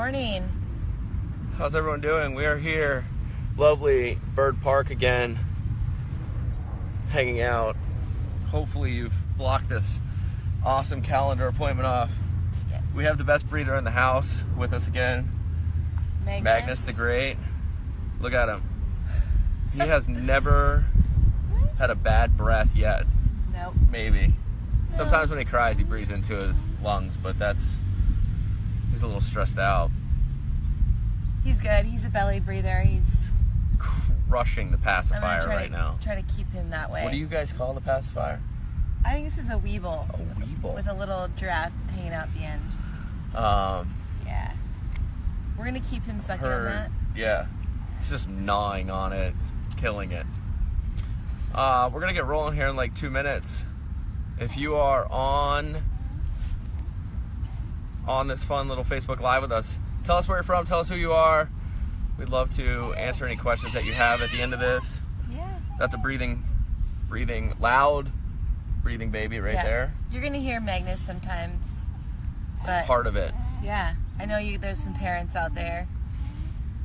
Morning. How's everyone doing? We are here, lovely Bird Park again, hanging out. Hopefully you've blocked this awesome calendar appointment off. Yes. We have the best breeder in the house with us again, Magnus the Great. Look at him. He has never had a bad breath yet. Nope. Maybe. Sometimes when he cries, he breathes into his lungs, but he's a little stressed out. He's good. He's a belly breather. He's Crushing the pacifier right now. Try to keep him that way. What do you guys call the pacifier? I think this is a weeble. A weeble. With a little giraffe hanging out the end. Yeah. We're gonna keep him sucking on that. Yeah. He's just gnawing on it, killing it. We're gonna get rolling here in like 2 minutes. If you are on this fun little Facebook Live with us, tell us where you're from, tell us who you are. We'd love to answer any questions that you have at the end of this. Yeah. That's a loud breathing baby right there. You're gonna hear Magnus sometimes. It's part of it. Yeah. I know there's some parents out there.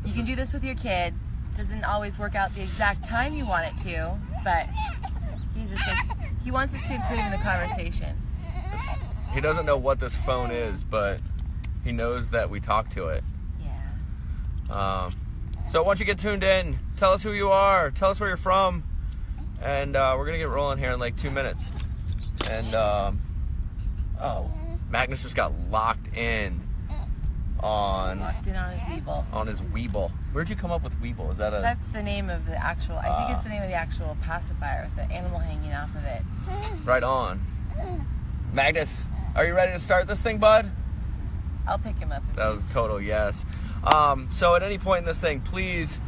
You can do this with your kid. Doesn't always work out the exact time you want it to, but he wants us to include him in the conversation. He doesn't know what this phone is, but he knows that we talk to it. Yeah. So once you get tuned in, tell us who you are, tell us where you're from, and we're going to get rolling here in like 2 minutes. And, Magnus just got locked in on his weeble. On his weeble. Where'd you come up with weeble? Is that That's the name of the actual, I think it's the name of the actual pacifier with the animal hanging off of it. Right on. Magnus, are you ready to start this thing, bud? I'll pick him up. That was a total yes. So at any point in this thing, please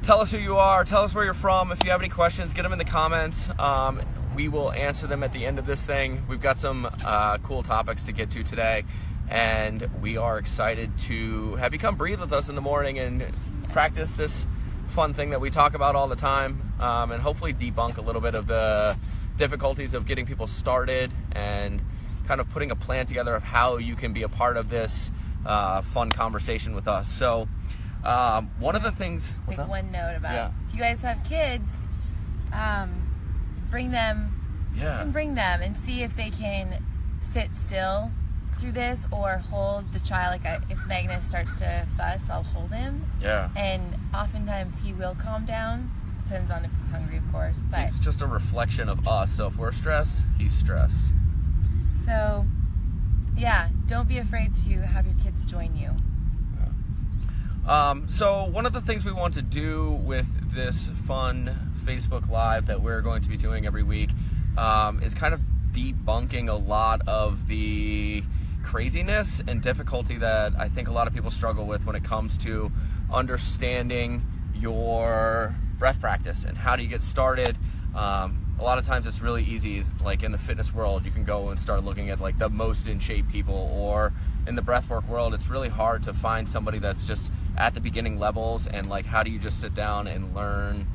tell us who you are, tell us where you're from. If you have any questions, get them in the comments. We will answer them at the end of this thing. We've got some cool topics to get to today, and we are excited to have you come breathe with us in the morning and practice this fun thing that we talk about all the time, and hopefully debunk a little bit of the difficulties of getting people started and kind of putting a plan together of how you can be a part of this fun conversation with us. So one of the things... One note about if you guys have kids, bring them. Yeah. And bring them and see if they can sit still through this or hold the child. If Magnus starts to fuss, I'll hold him. Yeah. And oftentimes he will calm down. Depends on if he's hungry, of course. But it's just a reflection of us. So if we're stressed, he's stressed. So, yeah, don't be afraid to have your kids join you. Yeah. So one of the things we want to do with this fun Facebook Live that we're going to be doing every week is kind of debunking a lot of the craziness and difficulty that I think a lot of people struggle with when it comes to understanding your breath practice and how do you get started. A lot of times it's really easy, like in the fitness world, you can go and start looking at like the most in shape people, or in the breathwork world, it's really hard to find somebody that's just at the beginning levels and like how do you just sit down and learn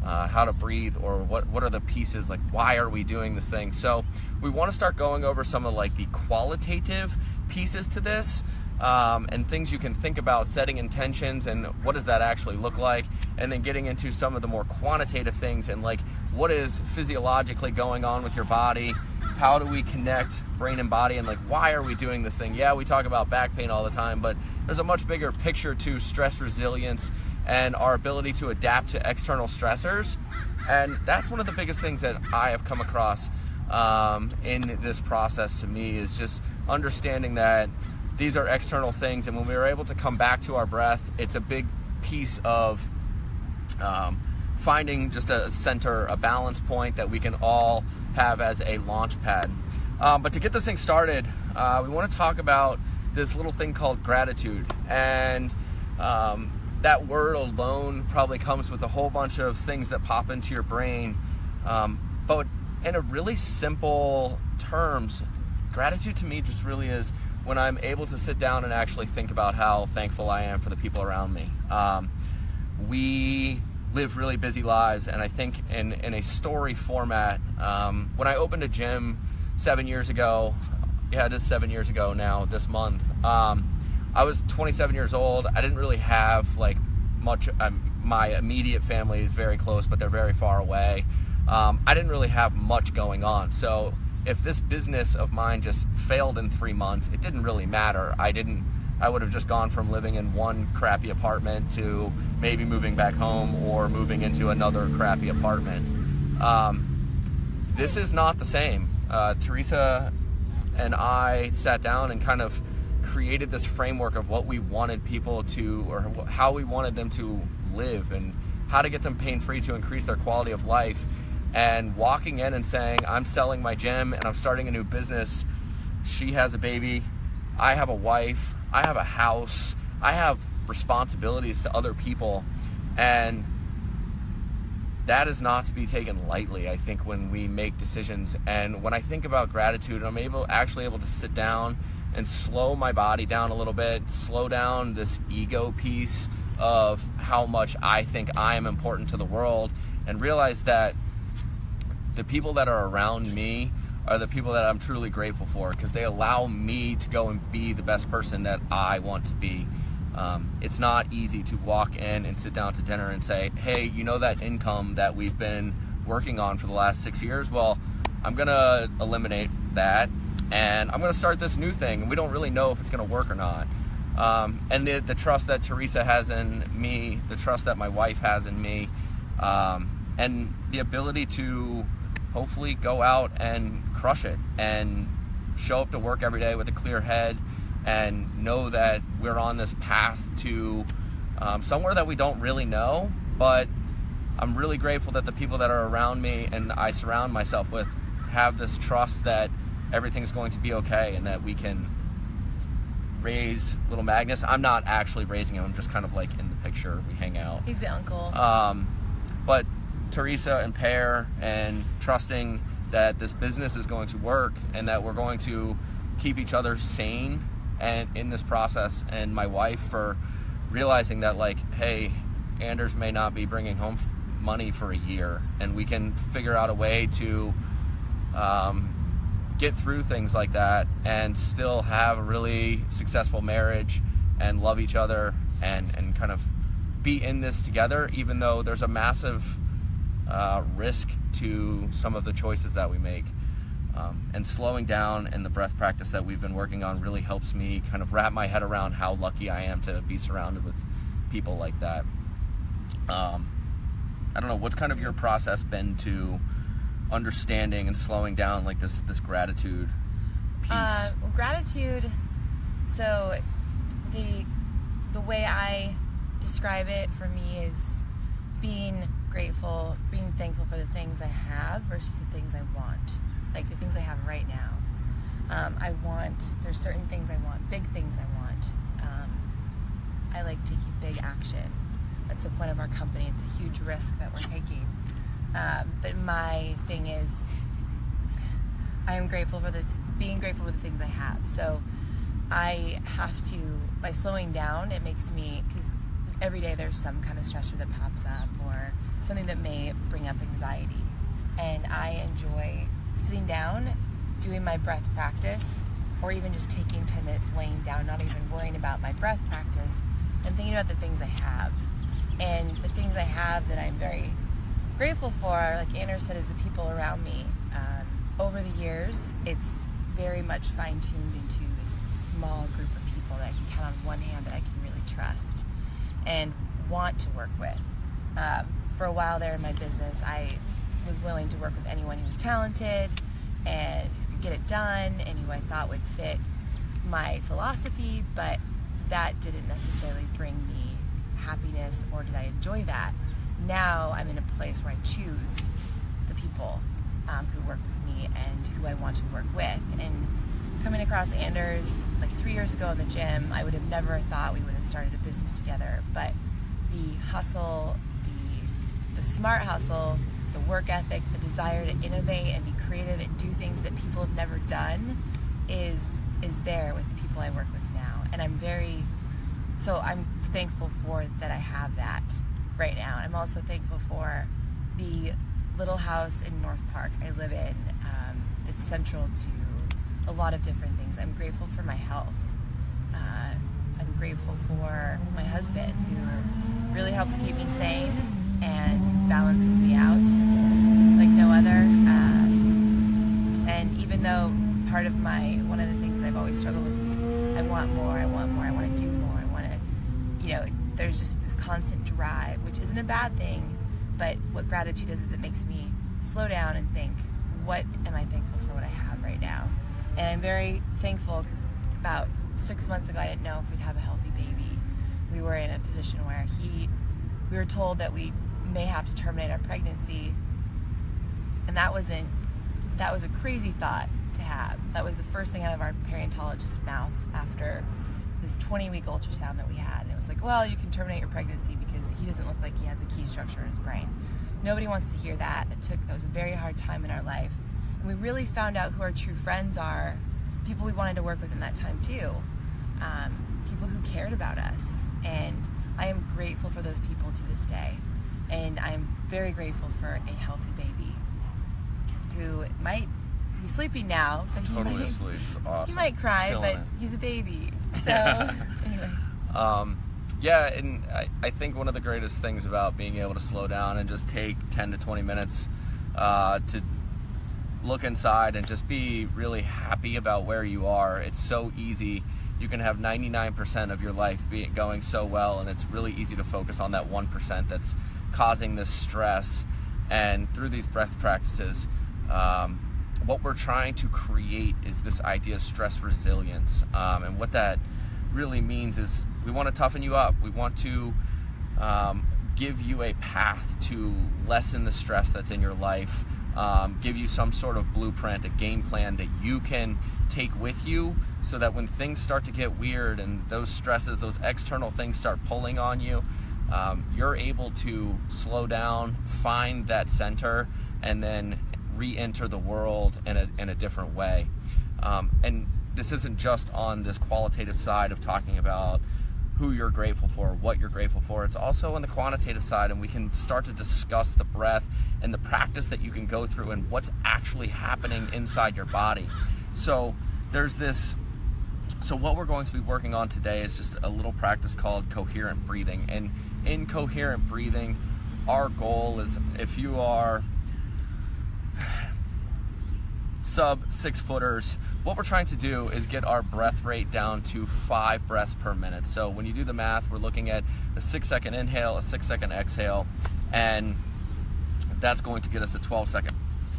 how to breathe, or what are the pieces, like why are we doing this thing. So we want to start going over some of like the qualitative pieces to this, and things you can think about, setting intentions and what does that actually look like, and then getting into some of the more quantitative things and like what is physiologically going on with your body, how do we connect brain and body, and like why are we doing this thing. Yeah, we talk about back pain all the time, but there's a much bigger picture to stress resilience and our ability to adapt to external stressors. And that's one of the biggest things that I have come across in this process to me, is just understanding that these are external things, and when we are able to come back to our breath, it's a big piece of finding just a center, a balance point that we can all have as a launch pad. But to get this thing started, we want to talk about this little thing called gratitude. And that word alone probably comes with a whole bunch of things that pop into your brain. But in a really simple terms, gratitude to me just really is when I'm able to sit down and actually think about how thankful I am for the people around me. We live really busy lives, and I think in a story format, when I opened a gym 7 years ago, yeah, it is 7 years ago now, this month, I was 27 years old. I didn't really have like much. My immediate family is very close, but they're very far away. I didn't really have much going on. So if this business of mine just failed in 3 months, it didn't really matter. I would have just gone from living in one crappy apartment to maybe moving back home or moving into another crappy apartment. This is not the same. Theresa and I sat down and kind of created this framework of what we wanted people to, or how we wanted them to live, and how to get them pain-free to increase their quality of life. And walking in and saying, I'm selling my gym and I'm starting a new business. She has a baby. I have a wife. I have a house. I have responsibilities to other people. And that is not to be taken lightly, I think, when we make decisions. And when I think about gratitude, I'm actually able to sit down and slow my body down a little bit, slow down this ego piece of how much I think I am important to the world, and realize that the people that are around me are the people that I'm truly grateful for, because they allow me to go and be the best person that I want to be. It's not easy to walk in and sit down to dinner and say, hey, you know that income that we've been working on for the last 6 years? Well, I'm gonna eliminate that and I'm gonna start this new thing, and we don't really know if it's gonna work or not. And the trust that Theresa has in me, the trust that my wife has in me, and the ability to hopefully go out and crush it and show up to work every day with a clear head and know that we're on this path to somewhere that we don't really know, but I'm really grateful that the people that are around me and I surround myself with have this trust that everything's going to be okay and that we can raise little Magnus. I'm not actually raising him, I'm just kind of like in the picture. We hang out. He's the uncle. But Theresa and Pear, and trusting that this business is going to work and that we're going to keep each other sane and in this process, and my wife for realizing that, like, hey, Anders may not be bringing home money for a year, and we can figure out a way to get through things like that and still have a really successful marriage and love each other and kind of be in this together, even though there's a massive risk to some of the choices that we make. And slowing down and the breath practice that we've been working on really helps me kind of wrap my head around how lucky I am to be surrounded with people like that. I don't know, what's kind of your process been to understanding and slowing down like this gratitude piece? Well, gratitude, so the way I describe it for me is being grateful, being thankful for the things I have versus the things I want. Like the things I have right now. There's certain things I want, big things I want. I like taking big action. That's the point of our company. It's a huge risk that we're taking. But my thing is, I am grateful for being grateful for the things I have. So I have to, by slowing down, it makes me, because every day there's some kind of stressor that pops up or something that may bring up anxiety. And I enjoy sitting down, doing my breath practice, or even just taking 10 minutes laying down, not even worrying about my breath practice, and thinking about the things I have. And the things I have that I'm very grateful for, like Anders said, is the people around me. Over the years, it's very much fine-tuned into this small group of people that I can count on one hand that I can really trust and want to work with. For a while there in my business, I was willing to work with anyone who was talented and could get it done and who I thought would fit my philosophy, but that didn't necessarily bring me happiness, or did I enjoy that. Now I'm in a place where I choose the people who work with me and who I want to work with. And coming across Anders like 3 years ago in the gym, I would have never thought we would have started a business together, but the hustle, the smart hustle, the work ethic, the desire to innovate and be creative and do things that people have never done is there with the people I work with now. And I'm thankful for that I have that right now. I'm also thankful for the little house in North Park I live in. It's central to a lot of different things. I'm grateful for my health. I'm grateful for my husband, who really helps keep me sane and balances me out like no other. And even though one of the things I've always struggled with is I want more, I want to do more, I want to, there's just this constant drive, which isn't a bad thing, but what gratitude does is it makes me slow down and think, what am I thankful for what I have right now? And I'm very thankful because about 6 months ago I didn't know if we'd have a healthy baby. We were in a position where we were told that we may have to terminate our pregnancy, and that was a crazy thought to have. That was the first thing out of our perinatologist's mouth after this 20-week ultrasound that we had. And it was like, well, you can terminate your pregnancy because he doesn't look like he has a key structure in his brain. Nobody wants to hear that. That was a very hard time in our life. And we really found out who our true friends are, people we wanted to work with in that time too, people who cared about us. And I am grateful for those people to this day. And I'm very grateful for a healthy baby who might be sleeping now. He's totally asleep. It's awesome. He might cry, but he's a baby. So, anyway. Yeah, and I think one of the greatest things about being able to slow down and just take 10 to 20 minutes to look inside and just be really happy about where you are. It's so easy. You can have 99% of your life going so well, and it's really easy to focus on that 1% that's causing this stress. And through these breath practices, what we're trying to create is this idea of stress resilience. And what that really means is we want to toughen you up. We want to give you a path to lessen the stress that's in your life, give you some sort of blueprint, a game plan that you can take with you so that when things start to get weird and those stresses, those external things start pulling on you, you're able to slow down, find that center, and then re-enter the world in a different way. And this isn't just on this qualitative side of talking about who you're grateful for, what you're grateful for. It's also on the quantitative side, and we can start to discuss the breath and the practice that you can go through and what's actually happening inside your body. So what we're going to be working on today is just a little practice called coherent breathing. And in coherent breathing, our goal is, if you are sub 6 footers, what we're trying to do is get our breath rate down to 5 breaths per minute. So when you do the math, we're looking at a 6-second inhale, a 6-second exhale, and that's going to get us a 12-second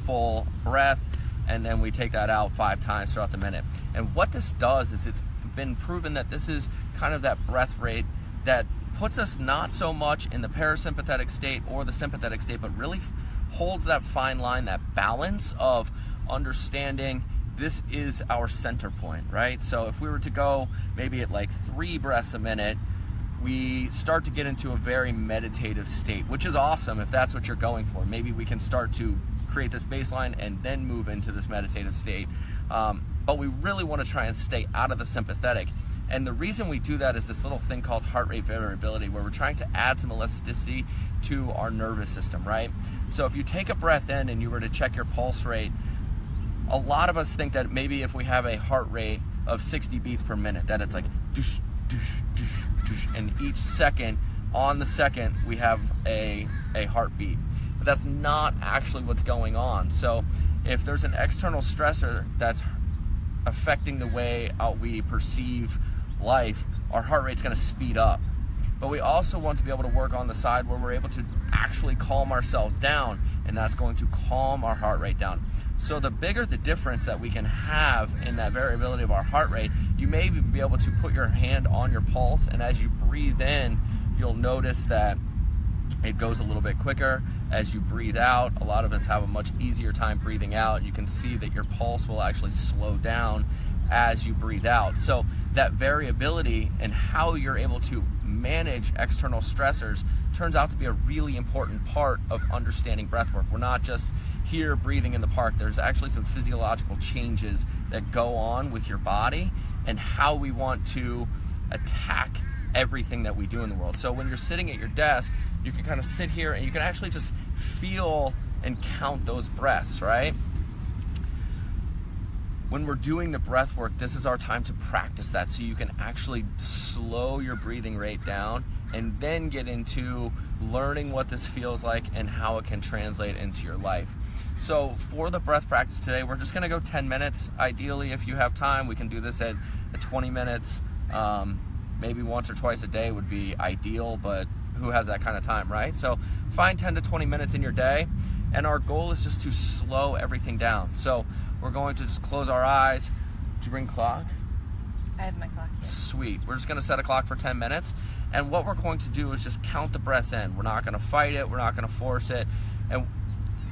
full breath, and then we take that out 5 times throughout the minute. And what this does is it's been proven that this is kind of that breath rate that puts us not so much in the parasympathetic state or the sympathetic state, but really holds that fine line, that balance of understanding this is our center point, right? So if we were to go maybe at like 3 breaths a minute, we start to get into a very meditative state, which is awesome if that's what you're going for. Maybe we can start to create this baseline and then move into this meditative state. But we really want to try and stay out of the sympathetic. And the reason we do that is this little thing called heart rate variability, where we're trying to add some elasticity to our nervous system, right? So if you take a breath in and you were to check your pulse rate, a lot of us think that maybe if we have a heart rate of 60 beats per minute, that it's like doosh, doosh, doosh, doosh, and each second, on the second, we have a heartbeat. But that's not actually what's going on. So if there's an external stressor that's affecting the way we perceive life, our heart rate's going to speed up. But we also want to be able to work on the side where we're able to actually calm ourselves down, and that's going to calm our heart rate down. So the bigger the difference that we can have in that variability of our heart rate, you may even be able to put your hand on your pulse, and as you breathe in, you'll notice that it goes a little bit quicker. As you breathe out, a lot of us have a much easier time breathing out. You can see that your pulse will actually slow down as you breathe out. So that variability and how you're able to manage external stressors turns out to be a really important part of understanding breath work. We're not just here breathing in the park. There's actually some physiological changes that go on with your body and how we want to attack everything that we do in the world. So when you're sitting at your desk, you can kind of sit here and you can actually just feel and count those breaths, right? when we're doing the breath work, this is our time to practice that, so you can actually slow your breathing rate down and then get into learning what this feels like and how it can translate into your life. So for the breath practice today, we're just gonna go 10 minutes. Ideally, if you have time, we can do this at 20 minutes. Maybe once or twice a day would be ideal, but who has that kind of time, right? So find 10 to 20 minutes in your day, and our goal is just to slow everything down. So we're going to just close our eyes. Did you bring a clock? I have my clock here. Sweet. We're just going to set a clock for 10 minutes. And what we're going to do is just count the breaths in. We're not going to fight it. We're not going to force it. And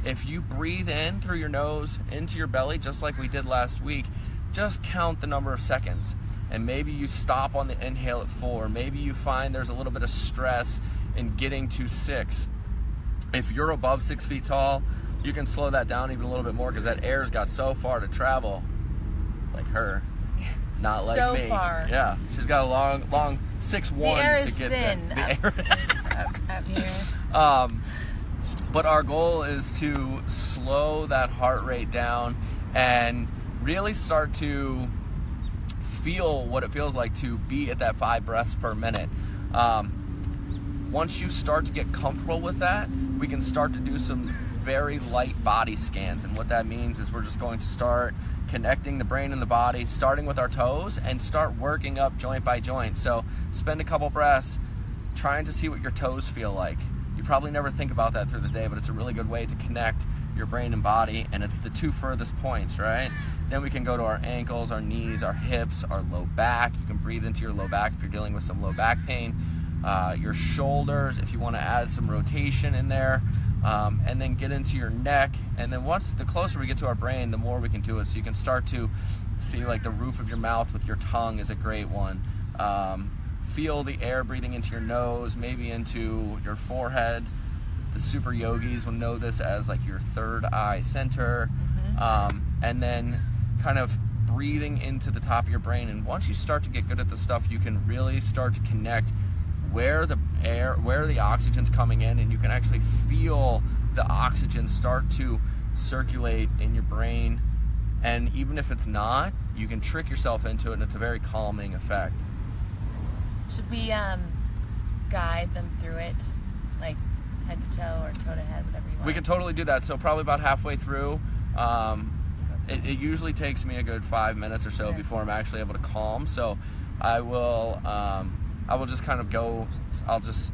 if you breathe in through your nose into your belly, just like we did last week, just count the number of seconds. And maybe you stop on the inhale at 4. Maybe you find there's a little bit of stress in getting to 6. If you're above 6 feet tall, you can slow that down even a little bit more, because that air's got so far to travel. Like her. Not like so me. Far. Yeah, she's got a long 6'1" the air is to get thin there. The air up here. But our goal is to slow that heart rate down and really start to feel what it feels like to be at that 5 breaths per minute. Once you start to get comfortable with that, we can start to do some very light body scans. And what that means is we're just going to start connecting the brain and the body, starting with our toes, and start working up joint by joint. So spend a couple breaths trying to see what your toes feel like. You probably never think about that through the day, but it's a really good way to connect your brain and body, and it's the 2 furthest points, right? Then we can go to our ankles, our knees, our hips, our low back. You can breathe into your low back if you're dealing with some low back pain. Your shoulders, if you want to add some rotation in there, and then get into your neck. And then the closer we get to our brain, the more we can do it. So you can start to see, like, the roof of your mouth with your tongue is a great one. Feel the air breathing into your nose, maybe into your forehead. The super yogis will know this as like your third eye center. And then kind of breathing into the top of your brain. And once you start to get good at this stuff, you can really start to connect where the oxygen's coming in, and you can actually feel the oxygen start to circulate in your brain. And even if it's not, you can trick yourself into it, and it's a very calming effect. Should we guide them through it, like head to toe or toe to head, whatever you want? We can totally do that. So probably about halfway through, it usually takes me a good 5 minutes or so before I'm actually able to calm. So I will just kind of go. I'll just,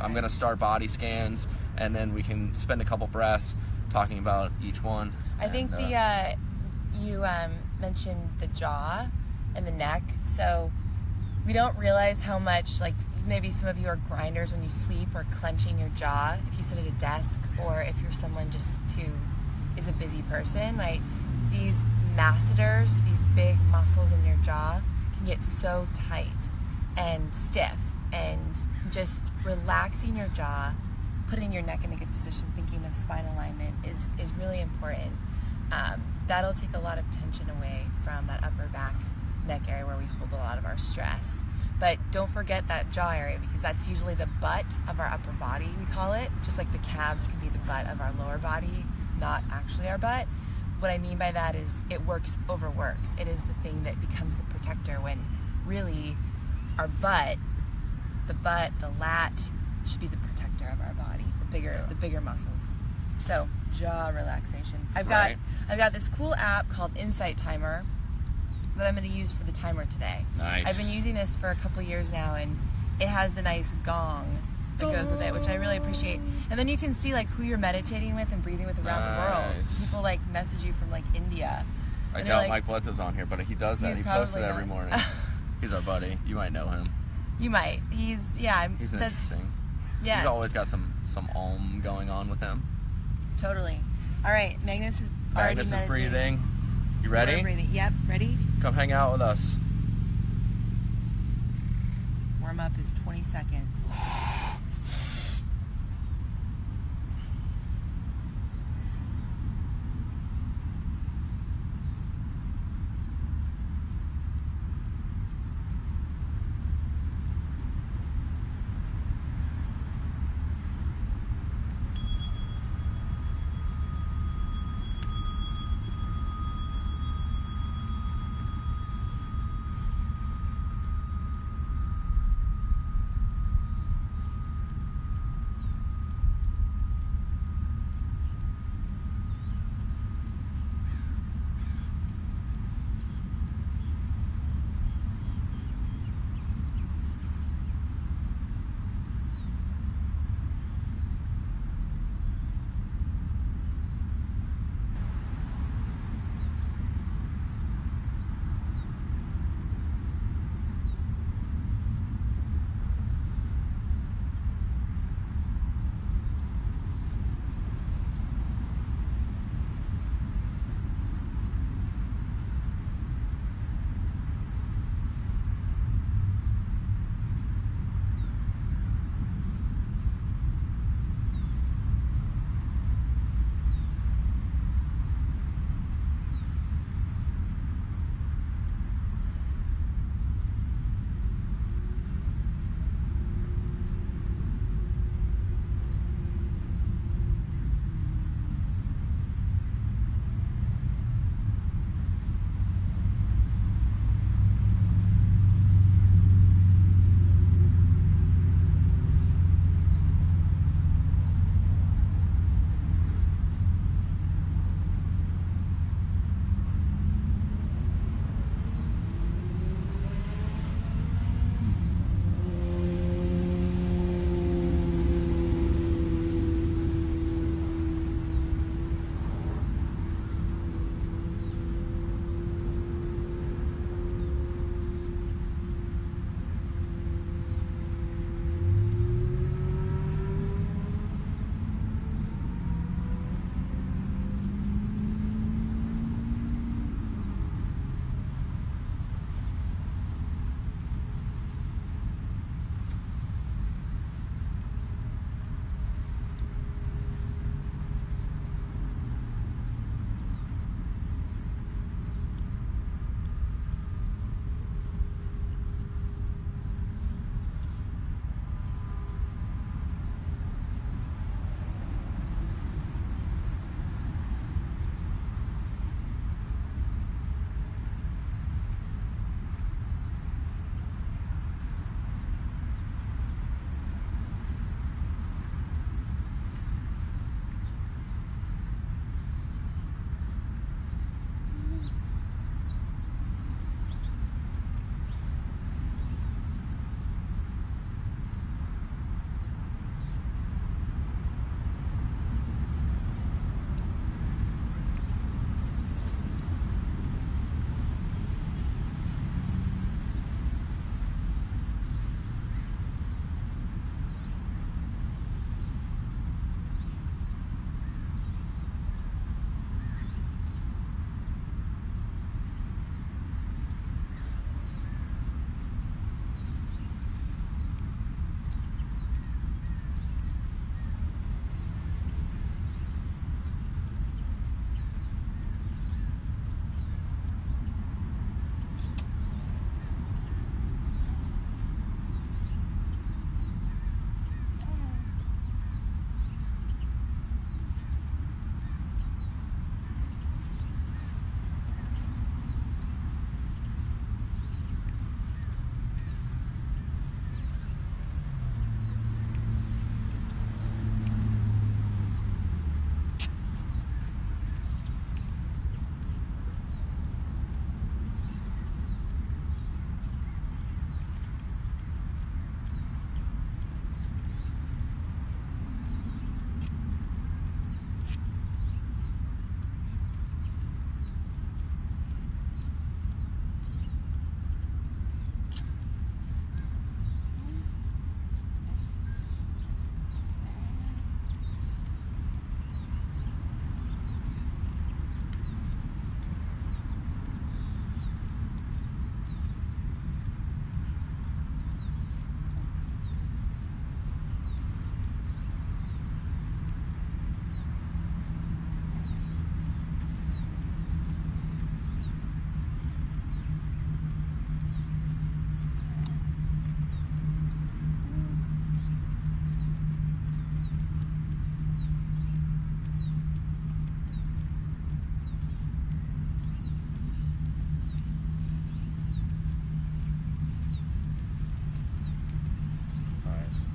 I'm going to start body scans, and then we can spend a couple breaths talking about each one. I think you mentioned the jaw and the neck. So we don't realize how much, like, maybe some of you are grinders when you sleep, or clenching your jaw if you sit at a desk, or if you're someone just who is a busy person, right? These masseters, these big muscles in your jaw, can get so tight and stiff, and just relaxing your jaw, putting your neck in a good position, thinking of spine alignment is really important. That'll take a lot of tension away from that upper back neck area where we hold a lot of our stress. But don't forget that jaw area, because that's usually the butt of our upper body, we call it. Just like the calves can be the butt of our lower body, not actually our butt. What I mean by that is it overworks. It is the thing that becomes the protector, when really our butt, the lat, should be the protector of our body, the bigger muscles. So jaw relaxation. I've got this cool app called Insight Timer that I'm going to use for the timer today. Nice. I've been using this for a couple years now, and it has the nice gong that goes with it, which I really appreciate. And then you can see, like, who you're meditating with and breathing with around the world. People, like, message you from, like, India. I doubt Mike Bledsoe's on here, but he does that. He posts it every morning. He's our buddy. You might know him. You might. He's interesting. Yeah. He's always got some going on with him. Totally. All right, Magnus is breathing. You ready? We're breathing. Yep, ready? Come hang out with us. Warm up is 20 seconds.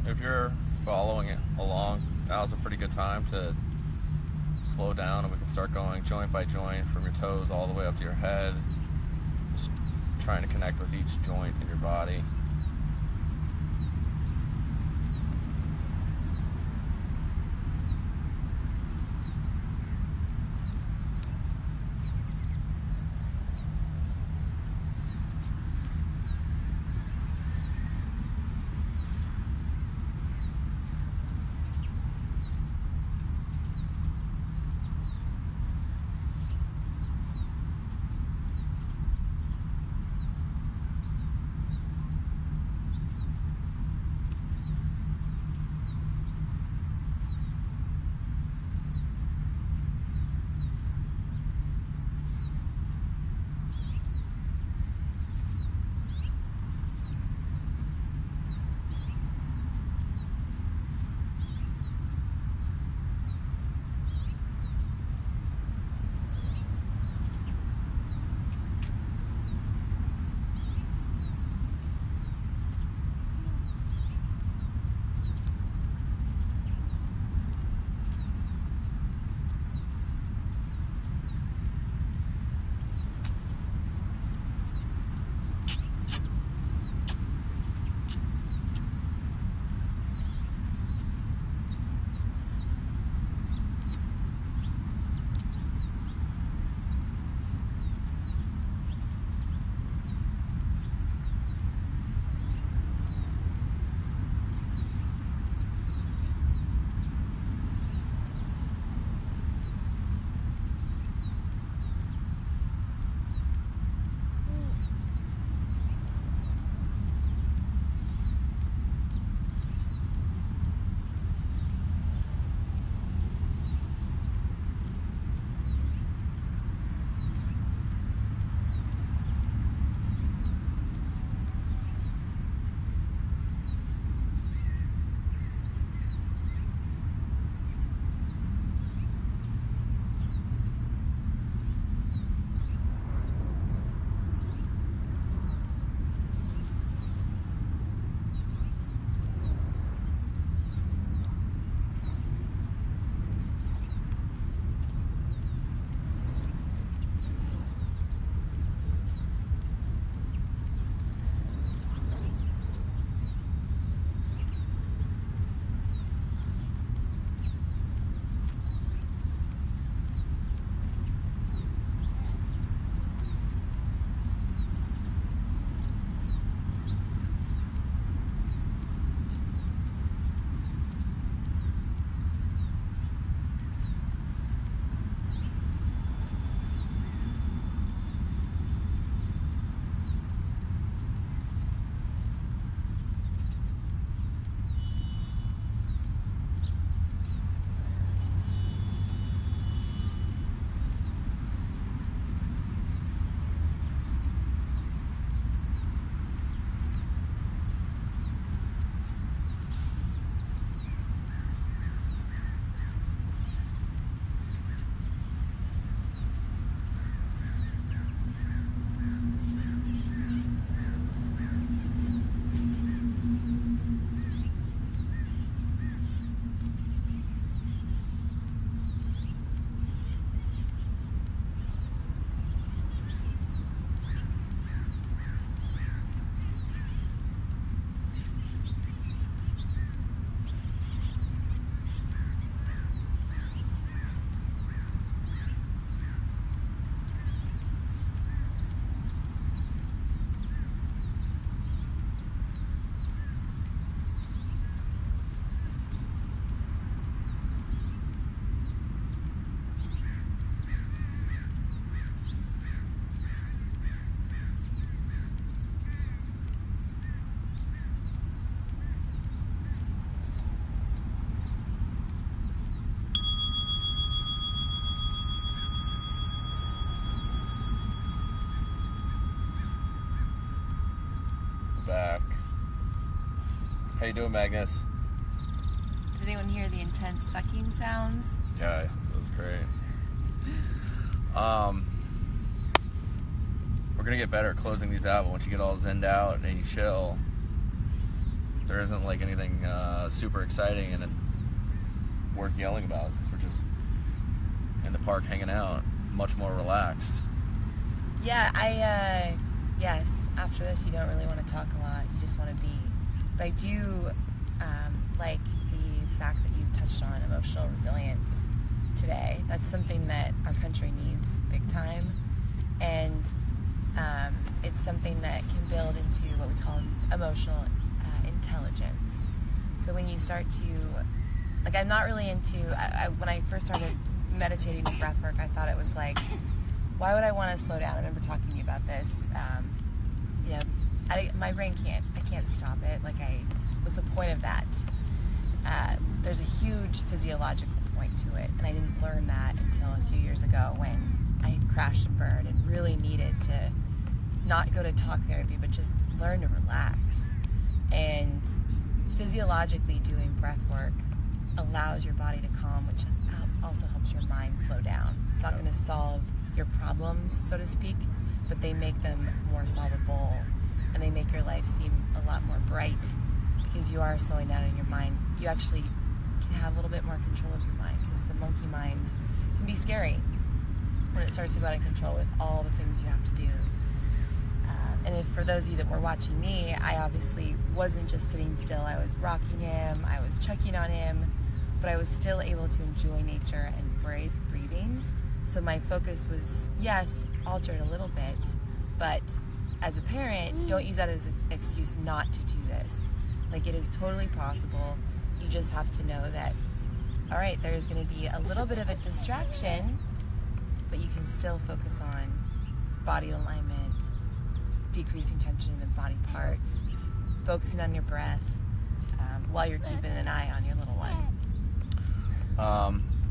if you're following it along, now's a pretty good time to slow down, and we can start going joint by joint from your toes all the way up to your head, just trying to connect with each joint in your body. How you doing, Magnus? Did anyone hear the intense sucking sounds? Yeah, it was great. We're gonna get better at closing these out, but once you get all zenned out and you chill, there isn't like anything super exciting and worth yelling about. We're just in the park hanging out, much more relaxed. Yeah, yes, after this you don't really want to talk a lot, you just want to be. But I do like the fact that you touched on emotional resilience today. That's something that our country needs big time, and it's something that can build into what we call emotional intelligence. So when you start to, like, I'm not really into, when I first started meditating with breath work, I thought it was like, why would I want to slow down? I remember talking to you about this. My brain I can't stop it. Like, what's the point of that? There's a huge physiological point to it, and I didn't learn that until a few years ago when I had crashed and burned and really needed to not go to talk therapy, but just learn to relax. And physiologically doing breath work allows your body to calm, which also helps your mind slow down. It's not going to solve your problems, so to speak, but they make them more solvable, and they make your life seem a lot more bright because you are slowing down in your mind. You actually can have a little bit more control of your mind, because the monkey mind can be scary when it starts to go out of control with all the things you have to do. And if, for those of you that were watching me, I obviously wasn't just sitting still. I was rocking him, I was checking on him, but I was still able to enjoy nature and breathing. So my focus was, yes, altered a little bit, but as a parent, don't use that as an excuse not to do this. Like, it is totally possible. You just have to know that, all right, there's going to be a little bit of a distraction, but you can still focus on body alignment, decreasing tension in the body parts, focusing on your breath, while you're keeping an eye on your little one.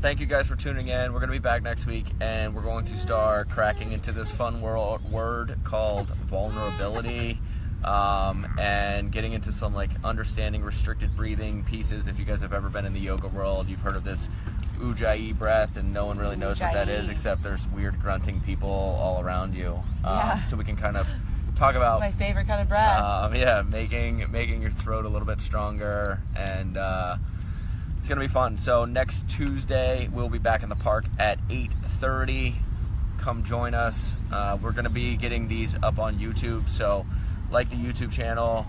Thank you guys for tuning in. We're going to be back next week, and we're going to start cracking into this fun word called vulnerability, and getting into some like understanding restricted breathing pieces. If you guys have ever been in the yoga world, you've heard of this Ujjayi breath, and no one really knows what that is, except there's weird grunting people all around you. So we can kind of talk about my favorite kind of breath. Making your throat a little bit stronger, and it's gonna be fun. So next Tuesday we'll be back in the park at 8:30. Come join us. We're gonna be getting these up on YouTube, so like the YouTube channel,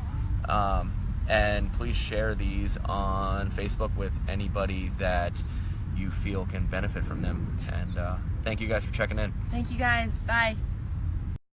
and please share these on Facebook with anybody that you feel can benefit from them. And thank you guys for checking in. Thank you guys. Bye.